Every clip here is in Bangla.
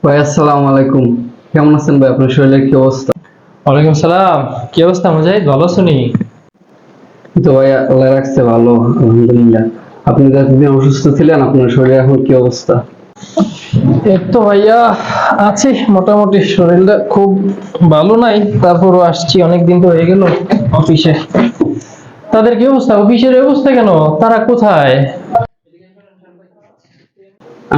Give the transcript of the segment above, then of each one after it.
ভাই আসসালামু আলাইকুম। কেমন আছেন ভাই? আপনার শরীরের কি অবস্থা? ওয়ালাইকুম সালাম। কি অবস্থা মুজাহিদ, ভালো আছো নি? তো ভাই আল্লাহ রাখছে ভালো, আলহামদুলিল্লাহ। আপনি তো এতদিন অসুস্থ ছিলেন, আপনার শরীরের এখন কি অবস্থা? এই তো ভাইয়া আছি মোটামুটি, শরীরটা খুব ভালো নাই, তারপরও আসছি, অনেকদিন তো হয়ে গেল অফিসে। তাদের কি অবস্থা? অফিসের এই অবস্থা কেন? তারা কোথায়?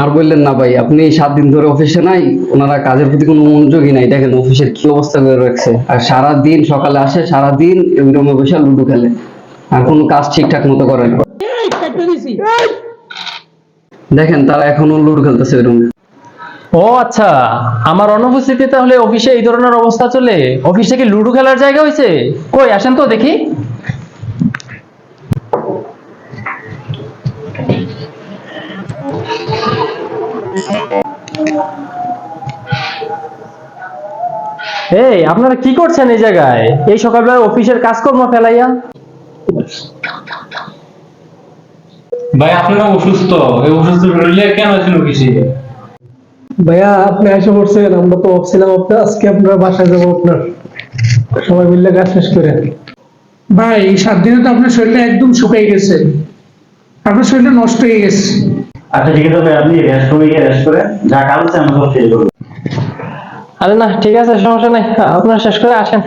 আর বললেন না ভাই, আপনি 7 দিন ধরে অফিসে নাই। ওনারা কাজের প্রতি কোনো মনোযোগই নাই। দেখেন অফিসের কি অবস্থা করে রাখছে। আর সারা দিন সকালে আসে, সারা দিন ওই রুমে বসে লুডো খেলে, আর কোনো কাজ ঠিকঠাক মতো করে না। দেখেন তারা এখনো লুডো খেলতেছে ওই রুমে। ও আচ্ছা, আমার অনুপস্থিতিতে তাহলে অফিসে এই ধরনের অবস্থা চলে? অফিসটা কি লুডো খেলার জায়গা হয়েছে? কই আসেন তো দেখি। এই আপনারা কি করছেন এই জায়গায়, এই সকালবেলা অফিসের কাজকর্ম ফেলাইয়া? ভাই আপনারা অসুস্থ, এই অসুস্থ শরীরে কেন আছেন অফিসে? ভাইয়া আপনি এসে পড়ছেন, আমরা তো অফ ছিলাম। আজকে আপনার বাসায় যাবো, আপনার সবাই মিলে কাজ শেষ করে। ভাই এই 7 দিনে তো আপনার শরীরটা একদম শুকিয়ে গেছে, আপনার শরীরটা নষ্ট হয়ে গেছে। আচ্ছা ঠিক আছে ভাই, আপনি রেস্ট করে যা কাজ আছে আমরা সব শেষ করবো। আরে না, ঠিক আছে, সমস্যা নাই, আপনারা শেষ করে আসেন।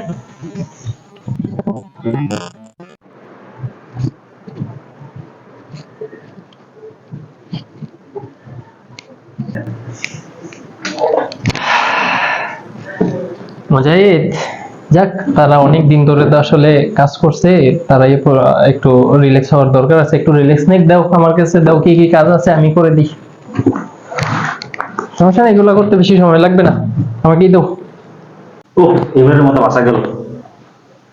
মুজাহিদ, যাক, তারা অনেক দিন ধরে তো আসলে কাজ করছে, তারা একটু রিল্যাক্স হওয়ার দরকার আছে। একটু রিল্যাক্স নেক দাও, আমার কাছে দাও, কি কি কাজ আছে আমি করে দিই। সমস্যা নেই, এগুলো করতে বেশি সময় লাগবে না, আমাকেই দাও। ও, এবারের মতো বাসা গেল।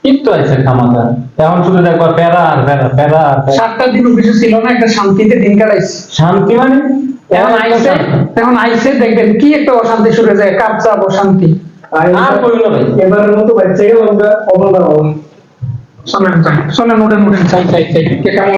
কিন্তু আছে খামাখা, এখন শুধু দেখবা প্যারা আর প্যারা, প্যারা আর প্যারা। 7টা দিন অফিসে ছিল না, একটা শান্তিতে দিন কাটাইছে। শান্তি মানে এখন আইসে দেখবেন কি একটা অশান্তি শুরু হয়ে যায়, কাপ চাপ অশান্তি। আর কইলো ভাই, এবারের মতো বাচ্চা গেল, আমরা অবদান। শোনেন ওঠেন, চাই চাই চাই কে কেমন